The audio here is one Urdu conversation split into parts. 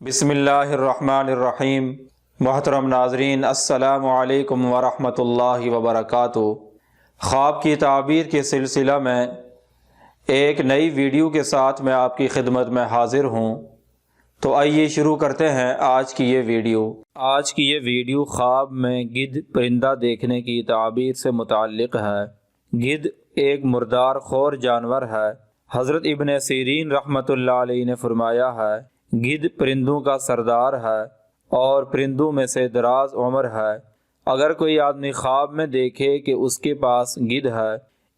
بسم اللہ الرحمن الرحیم۔ محترم ناظرین، السلام علیکم ورحمۃ اللہ وبرکاتہ۔ خواب کی تعبیر کے سلسلہ میں ایک نئی ویڈیو کے ساتھ میں آپ کی خدمت میں حاضر ہوں۔ تو آئیے شروع کرتے ہیں آج کی یہ ویڈیو۔ آج کی یہ ویڈیو خواب میں گدھ پرندہ دیکھنے کی تعبیر سے متعلق ہے۔ گدھ ایک مردار خور جانور ہے۔ حضرت ابن سیرین رحمۃ اللہ علیہ نے فرمایا ہے، گدھ پرندوں کا سردار ہے اور پرندوں میں سے دراز عمر ہے۔ اگر کوئی آدمی خواب میں دیکھے کہ اس کے پاس گدھ ہے،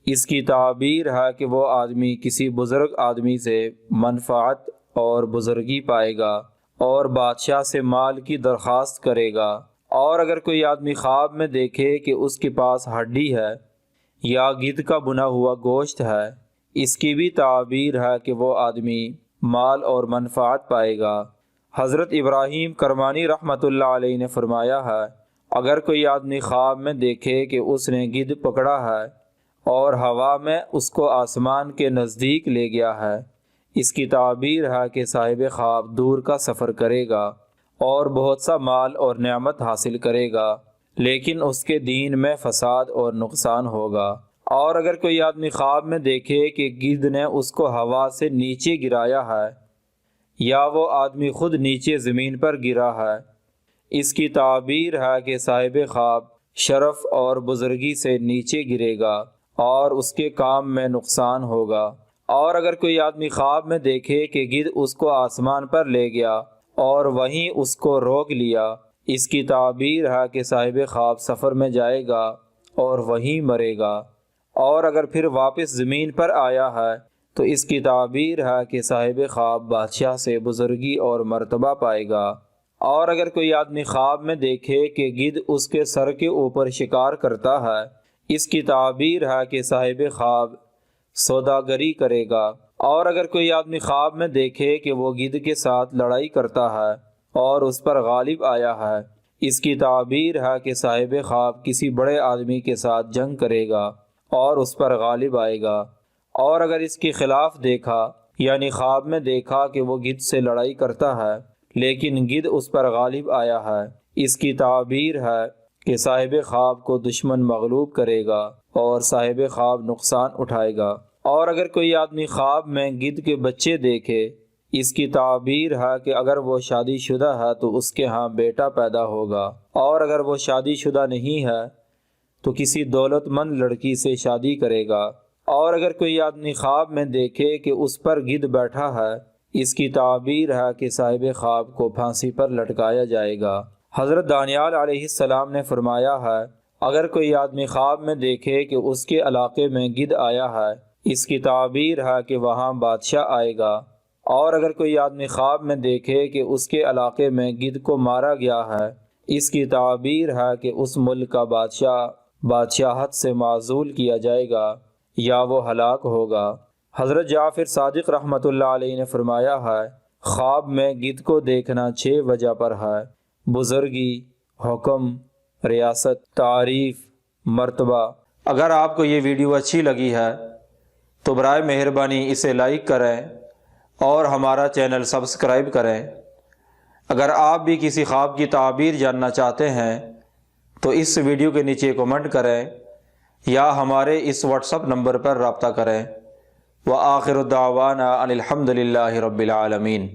اس کی تعبیر ہے کہ وہ آدمی کسی بزرگ آدمی سے منفعت اور بزرگی پائے گا اور بادشاہ سے مال کی درخواست کرے گا۔ اور اگر کوئی آدمی خواب میں دیکھے کہ اس کے پاس ہڈی ہے یا گدھ کا بنا ہوا گوشت ہے، اس کی بھی تعبیر ہے کہ وہ آدمی مال اور منفعت پائے گا۔ حضرت ابراہیم کرمانی رحمۃ اللہ علیہ نے فرمایا ہے، اگر کوئی آدمی خواب میں دیکھے کہ اس نے گدھ پکڑا ہے اور ہوا میں اس کو آسمان کے نزدیک لے گیا ہے، اس کی تعبیر ہے کہ صاحب خواب دور کا سفر کرے گا اور بہت سا مال اور نعمت حاصل کرے گا، لیکن اس کے دین میں فساد اور نقصان ہوگا۔ اور اگر کوئی آدمی خواب میں دیکھے کہ گدھ نے اس کو ہوا سے نیچے گرایا ہے یا وہ آدمی خود نیچے زمین پر گرا ہے، اس کی تعبیر ہے کہ صاحب خواب شرف اور بزرگی سے نیچے گرے گا اور اس کے کام میں نقصان ہوگا۔ اور اگر کوئی آدمی خواب میں دیکھے کہ گدھ اس کو آسمان پر لے گیا اور وہیں اس کو روک لیا، اس کی تعبیر ہے کہ صاحب خواب سفر میں جائے گا اور وہیں مرے گا۔ اور اگر پھر واپس زمین پر آیا ہے تو اس کی تعبیر ہے کہ صاحب خواب بادشاہ سے بزرگی اور مرتبہ پائے گا۔ اور اگر کوئی آدمی خواب میں دیکھے کہ گدھ اس کے سر کے اوپر شکار کرتا ہے، اس کی تعبیر ہے کہ صاحب خواب سوداگری کرے گا۔ اور اگر کوئی آدمی خواب میں دیکھے کہ وہ گدھ کے ساتھ لڑائی کرتا ہے اور اس پر غالب آیا ہے، اس کی تعبیر ہے کہ صاحب خواب کسی بڑے آدمی کے ساتھ جنگ کرے گا اور اس پر غالب آئے گا۔ اور اگر اس کے خلاف دیکھا، یعنی خواب میں دیکھا کہ وہ گدھ سے لڑائی کرتا ہے لیکن گدھ اس پر غالب آیا ہے، اس کی تعبیر ہے کہ صاحب خواب کو دشمن مغلوب کرے گا اور صاحب خواب نقصان اٹھائے گا۔ اور اگر کوئی آدمی خواب میں گدھ کے بچے دیکھے، اس کی تعبیر ہے کہ اگر وہ شادی شدہ ہے تو اس کے ہاں بیٹا پیدا ہوگا، اور اگر وہ شادی شدہ نہیں ہے تو کسی دولت مند لڑکی سے شادی کرے گا۔ اور اگر کوئی آدمی خواب میں دیکھے کہ اس پر گدھ بیٹھا ہے، اس کی تعبیر ہے کہ صاحب خواب کو پھانسی پر لٹکایا جائے گا۔ حضرت دانیال علیہ السلام نے فرمایا ہے، اگر کوئی آدمی خواب میں دیکھے کہ اس کے علاقے میں گدھ آیا ہے، اس کی تعبیر ہے کہ وہاں بادشاہ آئے گا۔ اور اگر کوئی آدمی خواب میں دیکھے کہ اس کے علاقے میں گدھ کو مارا گیا ہے، اس کی تعبیر ہے کہ اس ملک کا بادشاہت سے معزول کیا جائے گا یا وہ ہلاک ہوگا۔ حضرت جعفر صادق رحمۃ اللہ علیہ نے فرمایا ہے، خواب میں گدھ کو دیکھنا 6 وجہ پر ہے: بزرگی، حکم، ریاست، تعریف، مرتبہ۔ اگر آپ کو یہ ویڈیو اچھی لگی ہے تو برائے مہربانی اسے لائک کریں اور ہمارا چینل سبسکرائب کریں۔ اگر آپ بھی کسی خواب کی تعبیر جاننا چاہتے ہیں تو اس ویڈیو کے نیچے کمنٹ کریں یا ہمارے اس واٹس ایپ نمبر پر رابطہ کریں۔ وآخر دعوانا ان الحمد للہ رب العالمین۔